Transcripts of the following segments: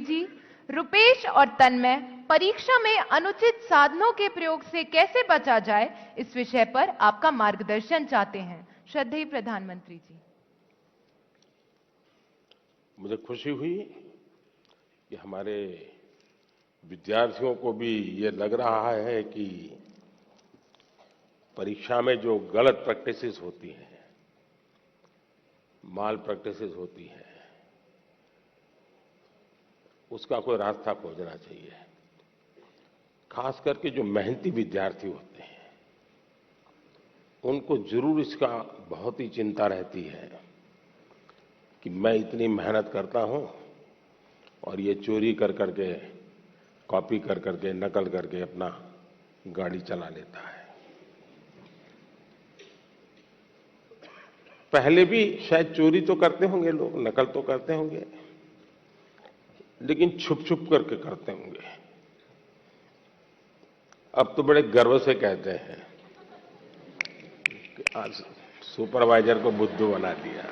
जी, रुपेश और तन्मय परीक्षा में अनुचित साधनों के प्रयोग से कैसे बचा जाए, इस विषय पर आपका मार्गदर्शन चाहते हैं। श्रद्धेय प्रधानमंत्री जी। मुझे खुशी हुई कि हमारे विद्यार्थियों को भी ये लग रहा है कि परीक्षा में जो गलत प्रैक्टिसेस होती हैं, माल प्रैक्टिसेस होती हैं, उसका कोई रास्ता खोजना चाहिए। खास करके जो मेहनती विद्यार्थी होते हैं, उनको जरूर इसका बहुत ही चिंता रहती है कि मैं इतनी मेहनत करता हूं और ये चोरी कर करके, कॉपी कर करके, नकल करके अपना गाड़ी चला लेता है। पहले भी शायद चोरी तो करते होंगे लोग, नकल तो करते होंगे, लेकिन छुप छुप करके करते होंगे। अब तो बड़े गर्व से कहते हैं कि आज सुपरवाइजर को बुद्धू बना दिया।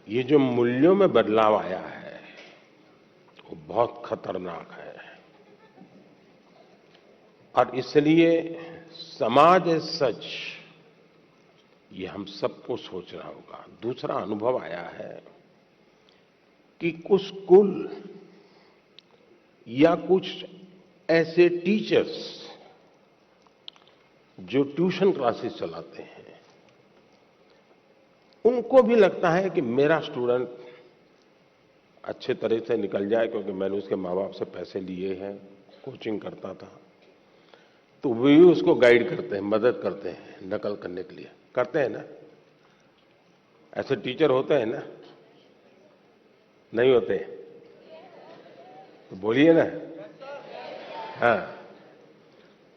ये जो मूल्यों में बदलाव आया है, वो बहुत खतरनाक है और इसलिए समाज एज सच, ये हम सबको सोचना होगा। दूसरा अनुभव आया है कि कुछ स्कूल या कुछ ऐसे टीचर्स जो ट्यूशन क्लासेस चलाते हैं, उनको भी लगता है कि मेरा स्टूडेंट अच्छे तरह से निकल जाए, क्योंकि मैंने उसके माँ बाप से पैसे लिए हैं, कोचिंग करता था, तो वे भी उसको गाइड करते हैं, मदद करते हैं नकल करने के लिए। करते हैं ना? ऐसे टीचर होते हैं ना? नहीं होते? तो बोलिए ना। हाँ।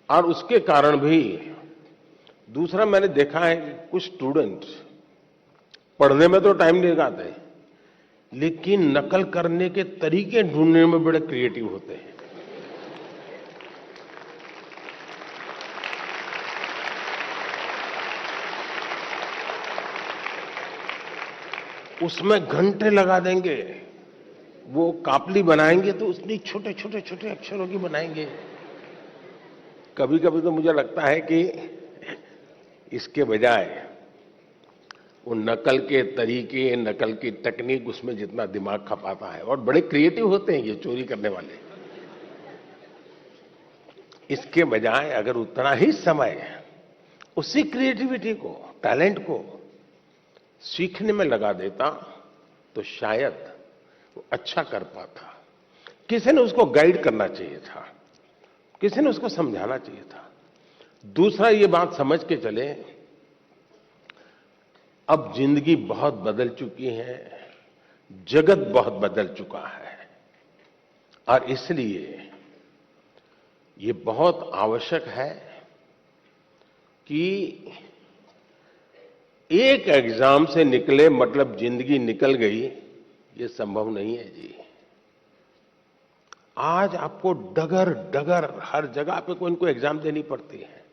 और उसके कारण भी दूसरा मैंने देखा है कि कुछ स्टूडेंट पढ़ने में तो टाइम नहीं लगाते, लेकिन नकल करने के तरीके ढूंढने में बड़े क्रिएटिव होते हैं। उसमें घंटे लगा देंगे, वो कापली बनाएंगे तो उसमें छोटे छोटे छोटे अक्षरों की बनाएंगे। कभी कभी तो मुझे लगता है कि इसके बजाय वो नकल के तरीके, नकल की टेक्निक, उसमें जितना दिमाग खपाता है, और बड़े क्रिएटिव होते हैं ये चोरी करने वाले, इसके बजाय अगर उतना ही समय उसी क्रिएटिविटी को, टैलेंट को सीखने में लगा देता तो शायद वो अच्छा कर पाता। किसी ने उसको गाइड करना चाहिए था, किसी ने उसको समझाना चाहिए था। दूसरा, ये बात समझ के चले, अब जिंदगी बहुत बदल चुकी है, जगत बहुत बदल चुका है, और इसलिए ये बहुत आवश्यक है कि एक एग्जाम से निकले मतलब जिंदगी निकल गई, ये संभव नहीं है जी। आज आपको डगर डगर हर जगह पे कोई इनको एग्जाम देनी पड़ती है।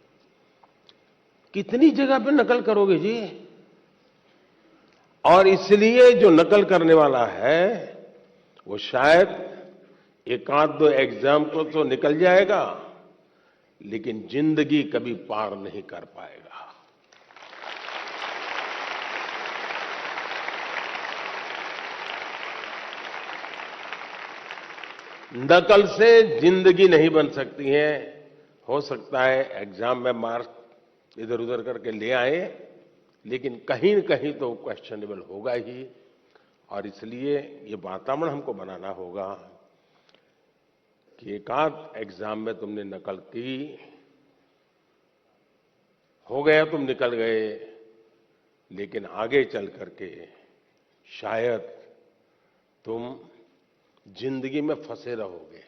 कितनी जगह पे नकल करोगे जी? और इसलिए जो नकल करने वाला है वो शायद एक आध दो एग्जाम को तो निकल जाएगा, लेकिन जिंदगी कभी पार नहीं कर पाएगा। नकल से जिंदगी नहीं बन सकती है। हो सकता है एग्जाम में मार्क्स इधर उधर करके ले आए, लेकिन कहीं न कहीं तो क्वेश्चनेबल होगा ही। और इसलिए ये वातावरण हमको बनाना होगा कि एक आध एग्जाम में तुमने नकल की, हो गया, तुम निकल गए, लेकिन आगे चल करके शायद तुम जिंदगी में फंसे रहोगे।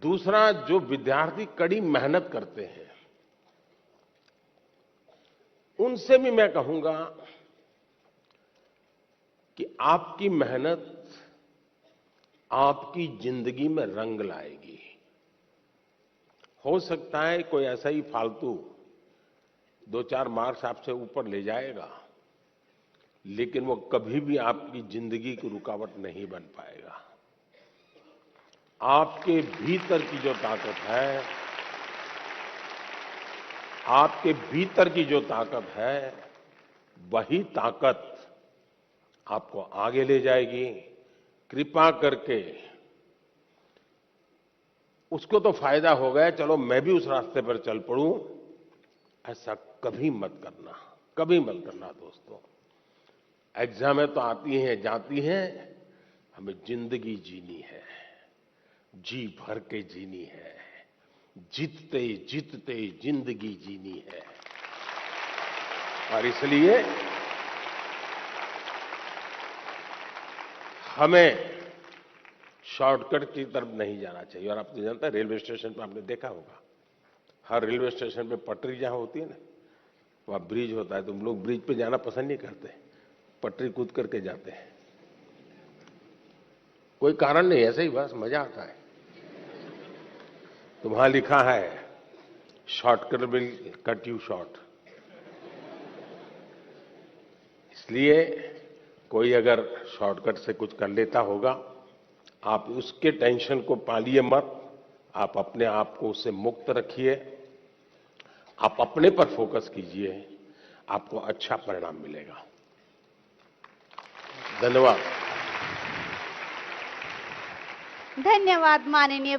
दूसरा, जो विद्यार्थी कड़ी मेहनत करते हैं, उनसे भी मैं कहूंगा कि आपकी मेहनत आपकी जिंदगी में रंग लाएगी। हो सकता है कोई ऐसा ही फालतू 2-4 मार्क्स आपसे ऊपर ले जाएगा, लेकिन वो कभी भी आपकी जिंदगी की रुकावट नहीं बन पाएगा। आपके भीतर की जो ताकत है, आपके भीतर की जो ताकत है, वही ताकत आपको आगे ले जाएगी। कृपा करके उसको तो फायदा हो गया, चलो मैं भी उस रास्ते पर चल पड़ूं, ऐसा कभी मत करना, कभी मत करना दोस्तों। एग्जामें तो आती हैं जाती हैं, हमें जिंदगी जीनी है, जी भर के जीनी है, जीतते जीतते जिंदगी जीनी है। और इसलिए हमें शॉर्टकट की तरफ नहीं जाना चाहिए। और आप तो जानते हैं, रेलवे स्टेशन पर आपने देखा होगा, हर रेलवे स्टेशन पे पटरी जहां होती है ना, वहां ब्रिज होता है, तुम लोग ब्रिज पे जाना पसंद नहीं करते, पटरी कूद करके जाते हैं। कोई कारण नहीं, ऐसे ही बस मजा आता है। तो वहां लिखा है shortcut will cut you short. इसलिए कोई अगर शॉर्टकट से कुछ कर लेता होगा, आप उसके टेंशन को पालिए मत, आप अपने आप को उससे मुक्त रखिए, आप अपने पर फोकस कीजिए, आपको अच्छा परिणाम मिलेगा। धन्यवाद। धन्यवाद माननीय